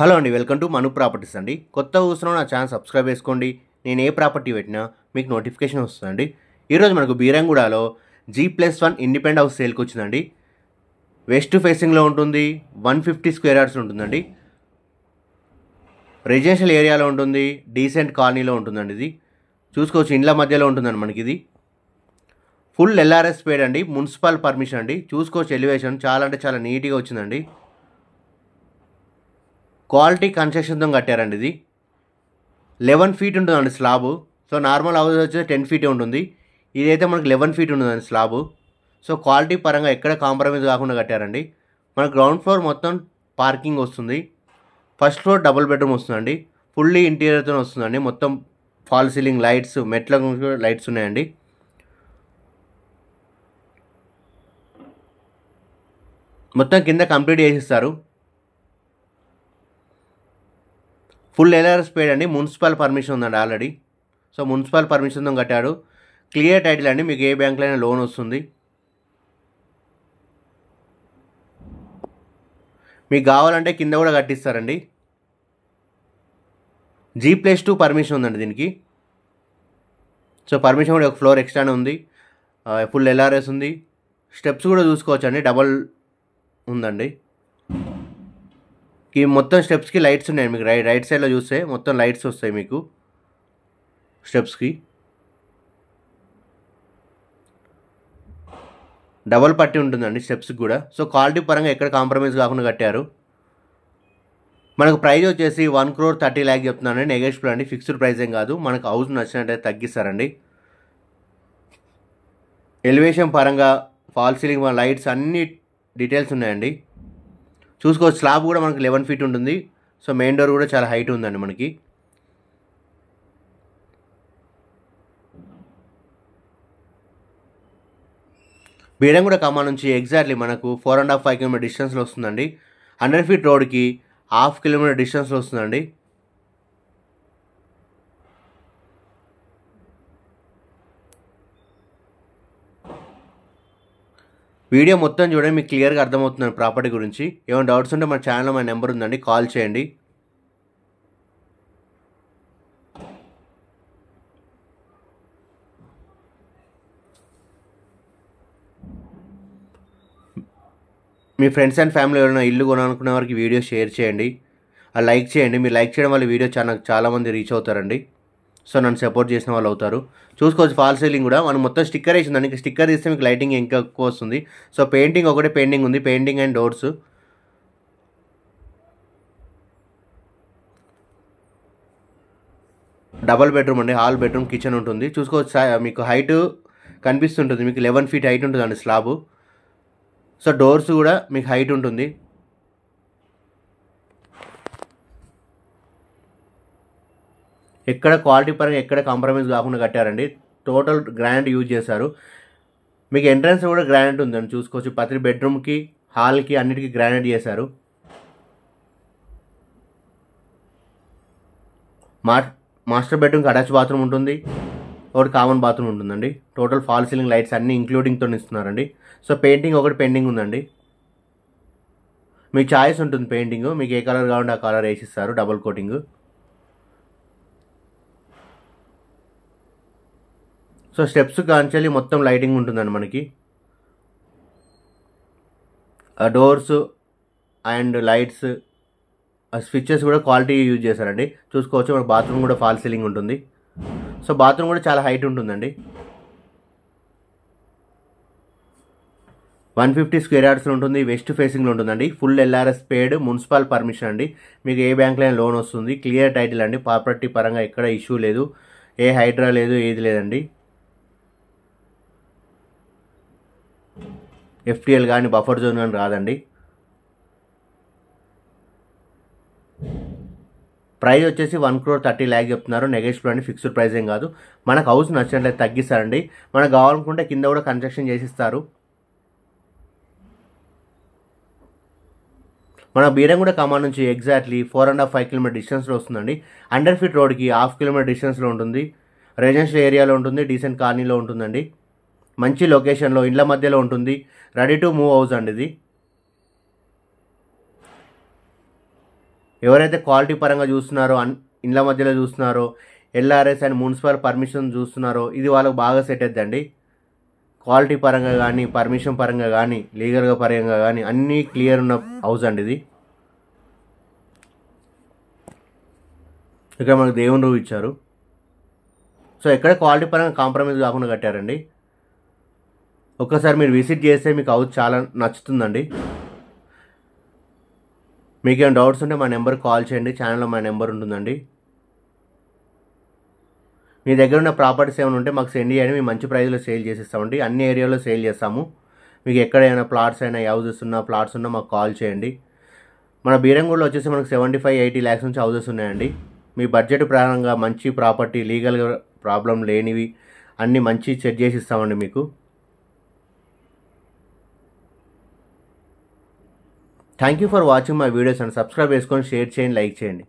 Hello అండి, welcome to Manu properties అండి. కొత్త చూస్తున్నాం నా ఛానల్ సబ్స్క్రైబ్ చేసుకోండి. నేను ఏ ప్రాపర్టీ పెట్టినా మీకు నోటిఫికేషన్ వస్తుందండి. ఈరోజు మనకు బీరంగూడలో G+1 ఇండిపెండెంట్ హౌస్ సేల్కి వచ్చిందండి. వెస్ట్ ఫేసింగ్లో ఉంటుంది, 150 స్క్వేర్ యార్డ్స్ ఉంటుందండి. రెసిడెన్షియల్ ఏరియాలో ఉంటుంది, డీసెంట్ కాలనీలో ఉంటుందండి. ఇది చూసుకోవచ్చు, ఇండ్ల మధ్యలో ఉంటుందండి. మనకి ఇది ఫుల్ LRS పేడ్ అండి, మున్సిపల్ పర్మిషన్ అండి. చూసుకోవచ్చు, ఎలివేషన్ చాలా అంటే చాలా నీట్గా వచ్చిందండి. క్వాలిటీ కన్స్ట్రక్షన్తో కట్టారండి. ఇది 11 ఫీట్ ఉంటుందండి స్లాబు. సో నార్మల్ హౌస్ వచ్చేసి 10 ఫీటే ఉంటుంది. ఇదైతే మనకు 11 ఫీట్ ఉంటుందండి స్లాబు. సో క్వాలిటీ పరంగా ఎక్కడ కాంప్రమైజ్ కాకుండా కట్టారండి. మన గ్రౌండ్ ఫ్లోర్ మొత్తం పార్కింగ్ వస్తుంది. ఫస్ట్ ఫ్లోర్ డబుల్ బెడ్రూమ్ వస్తుందండి. ఫుల్లీ ఇంటీరియర్తో వస్తుందండి. మొత్తం ఫాల్ సీలింగ్ లైట్స్, మెట్ల లైట్స్ ఉన్నాయండి. మొత్తం కింద కంప్లీట్ చేసిస్తారు. ఫుల్ LRS పేడ్ అండి, మున్సిపల్ పర్మిషన్ ఉందండి ఆల్రెడీ. సో మున్సిపల్ పర్మిషన్తో కట్టాడు. క్లియర్ టైటిల్ అండి, మీకు ఏ బ్యాంకులో అయినా లోన్ వస్తుంది. మీకు కావాలంటే కింద కూడా కట్టిస్తారండి. G+2 పర్మిషన్ ఉందండి దీనికి. సో పర్మిషన్ కూడా ఒక ఫ్లోర్ ఎక్స్ట్రానే ఉంది. ఫుల్ LRS ఉంది. స్టెప్స్ కూడా చూసుకోవచ్చు అండి, డబల్ ఉందండి. ఈ మొత్తం స్టెప్స్కి లైట్స్ ఉన్నాయి. మీకు రైట్ సైడ్లో చూస్తే మొత్తం లైట్స్ వస్తాయి మీకు స్టెప్స్కి. డబల్ పట్టి ఉంటుందండి స్టెప్స్కి కూడా. సో క్వాలిటీ పరంగా ఎక్కడ కాంప్రమైజ్ కాకుండా కట్టారు. మనకు ప్రైస్ వచ్చేసి 1,30,00,000 చెప్తున్నానండి. నెగోషియబుల్ అండి, ఫిక్స్డ్ ప్రైస్ ఏం కాదు. మనకు హౌస్ నచ్చినట్టయితే తగ్గిస్తారండి. ఎలివేషన్ పరంగా ఫాల్ సీలింగ్ లైట్స్ అన్ని డీటెయిల్స్ ఉన్నాయండి. చూసుకోవచ్చు, స్లాబ్ కూడా మనకి 11 ఫీట్ ఉంటుంది. సో మెయిన్ డోర్ కూడా చాలా హైట్ ఉందండి మనకి. బీరంగూడ ఖమ్మం నుంచి ఎగ్జాక్ట్లీ మనకు 4.5 కిలోమీటర్ డిస్టెన్స్లో వస్తుందండి. 100 ఫీట్ రోడ్కి 1/2 కిలోమీటర్ డిస్టెన్స్లో వస్తుందండి. వీడియో మొత్తం చూడండి, మీకు క్లియర్గా అర్థమవుతుంది ప్రాపర్టీ గురించి. ఏమైనా డౌట్స్ ఉంటే మన ఛానల్లో మన నెంబర్ ఉందండి, కాల్ చేయండి. మీ ఫ్రెండ్స్ అండ్ ఫ్యామిలీ ఎవరైనా ఇల్లు కొనాలనుకునే వారికి వీడియో షేర్ చేయండి, లైక్ చేయండి. మీరు లైక్ చేయడం వల్ల వీడియో చాలామంది రీచ్ అవుతారండి. సో నన్ను సపోర్ట్ చేసిన వాళ్ళు అవుతారు. చూసుకోవచ్చు, ఫాల్ సీలింగ్ కూడా మనం మొత్తం స్టిక్కర్ వేసిందండి. ఇంకా స్టిక్కర్ తీస్తే మీకు లైటింగ్ ఇంకా ఎక్కువ వస్తుంది. సో పెయింటింగ్ ఒకటే పెయింటింగ్ ఉంది, painting and doors. Double bedroom అండి, హాల్ బెడ్రూమ్, కిచెన్ ఉంటుంది. చూసుకోవచ్చు, మీకు హైట్ కనిపిస్తుంటుంది. మీకు 11 ఫీట్ హైట్ ఉంటుందండి స్లాబు. సో డోర్స్ కూడా మీకు హైట్ ఉంటుంది. ఎక్కడ క్వాలిటీ పరంగా ఎక్కడ కాంప్రమైజ్ కాకుండా కట్టారండి. టోటల్ గ్రానైట్ యూజ్ చేశారు. మీకు ఎంట్రన్స్ కూడా గ్రానైట్ ఉందండి. చూసుకోవచ్చు, ప్రతి బెడ్రూమ్కి, హాల్కి అన్నిటికీ గ్రానైట్ చేశారు. మాస్టర్ బెడ్రూమ్కి అటాచ్ బాత్రూమ్ ఉంటుంది, ఒకటి కామన్ బాత్రూమ్ ఉంటుందండి. టోటల్ ఫాల్ సీలింగ్ లైట్స్ అన్నీ ఇంక్లూడింగ్తో ఇస్తున్నారండి. సో పెయింటింగ్ ఒకటి పెండింగ్ ఉందండి. మీ చాయిస్ ఉంటుంది పెయింటింగ్, మీకు ఏ కలర్ కావాలంటే ఆ కలర్ వేసిస్తారు, డబుల్ కోటింగ్. సో స్టెప్స్ కాంచెల్లి మొత్తం లైటింగ్ ఉంటుందండి మనకి. డోర్స్ అండ్ లైట్స్, స్విచ్చెస్ కూడా క్వాలిటీ యూజ్ చేశారండి. చూసుకోవచ్చు, మన బాత్రూమ్ కూడా ఫాల్ సీలింగ్ ఉంటుంది. సో బాత్రూమ్ కూడా చాలా హైట్ ఉంటుందండి. 150 స్క్వేర్ యార్డ్స్లో ఉంటుంది. వెస్ట్ ఫేసింగ్లో ఉంటుందండి. ఫుల్ LRS పేడ్, మున్సిపల్ పర్మిషన్ అండి. మీకు ఏ బ్యాంక్లో అయినా లోన్ వస్తుంది. క్లియర్ టైటిల్ అండి. ప్రాపర్టీ పరంగా ఎక్కడ ఇష్యూ లేదు, ఏ హైడ్రా లేదు, ఏది లేదండి. FTL కానీ బఫర్ జోన్ కానీ రాదండి. ప్రైస్ వచ్చేసి 1,30,00,000 చెప్తున్నారు. నెగోషియబుల్ అండి, ఫిక్స్డ్ ప్రైస్ ఏం కాదు. మనకు హౌస్ నచ్చినట్లయితే తగ్గిస్తారండి. మనకు కావాలనుకుంటే కింద కూడా కన్స్ట్రక్షన్ చేసిస్తారు. మన బీరంగూడ ఖమ్మం నుంచి ఎగ్జాక్ట్లీ 4.5 కిలోమీటర్ డిస్టెన్స్లో వస్తుందండి. 100 ఫీట్ రోడ్కి 1/2 కిలోమీటర్ డిస్టెన్స్లో ఉంటుంది. రెసిడెన్షియల్ ఏరియాలో ఉంటుంది, డీసెంట్ కాలనీలో ఉంటుందండి. మంచి లొకేషన్లో, ఇండ్ల మధ్యలో ఉంటుంది. రెడీ టు మూవ్ హౌస్ అండి ఇది. ఎవరైతే క్వాలిటీ పరంగా చూస్తున్నారో ఇండ్ల మధ్యలో చూస్తున్నారో ఎల్ఆర్ఎస్ అండ్ మున్సిపల్ పర్మిషన్ చూస్తున్నారో ఇది వాళ్ళకు బాగా సెట్ అవుతుందండి. క్వాలిటీ పరంగా కానీ పర్మిషన్ పరంగా కానీ లీగల్గా పరంగా కానీ అన్నీ క్లియర్ ఉన్న హౌస్ అండి ఇది. ఇక్కడ మనకు దేవుని రూమ్ ఇచ్చారు. సో ఎక్కడ క్వాలిటీ పరంగా కాంప్రమైజ్ కాకుండా కట్టారండి. ఒక్కసారి మీరు విజిట్ చేస్తే మీకు హౌస్ చాలా నచ్చుతుందండి. మీకు ఏమైనా డౌట్స్ ఉంటే మా నెంబర్కి కాల్ చేయండి. ఛానల్లో మా నెంబర్ ఉంటుందండి. మీ దగ్గర ఉన్న ప్రాపర్టీస్ ఏమైనా ఉంటే మాకు సెండ్ చేయండి. మేము మంచి ప్రైస్లో సేల్ చేసిస్తామండి. అన్ని ఏరియాలో సేల్ చేస్తాము. మీకు ఎక్కడైనా ప్లాట్స్ అయినా హౌసెస్ ఉన్నా ప్లాట్స్ ఉన్నా మాకు కాల్ చేయండి. మన బీరంగూడలో వచ్చేసి మనకు 75-80 lakhs నుంచి హౌసెస్ ఉన్నాయండి. మీ బడ్జెట్ ప్రకారంగా మంచి ప్రాపర్టీ లీగల్గా ప్రాబ్లం లేనివి అన్నీ మంచి సెట్ చేసి ఇస్తామండి మీకు. Thank you for watching my videos and subscribe చేసుకొని షేర్ చేయండి, లైక్ చేయండి.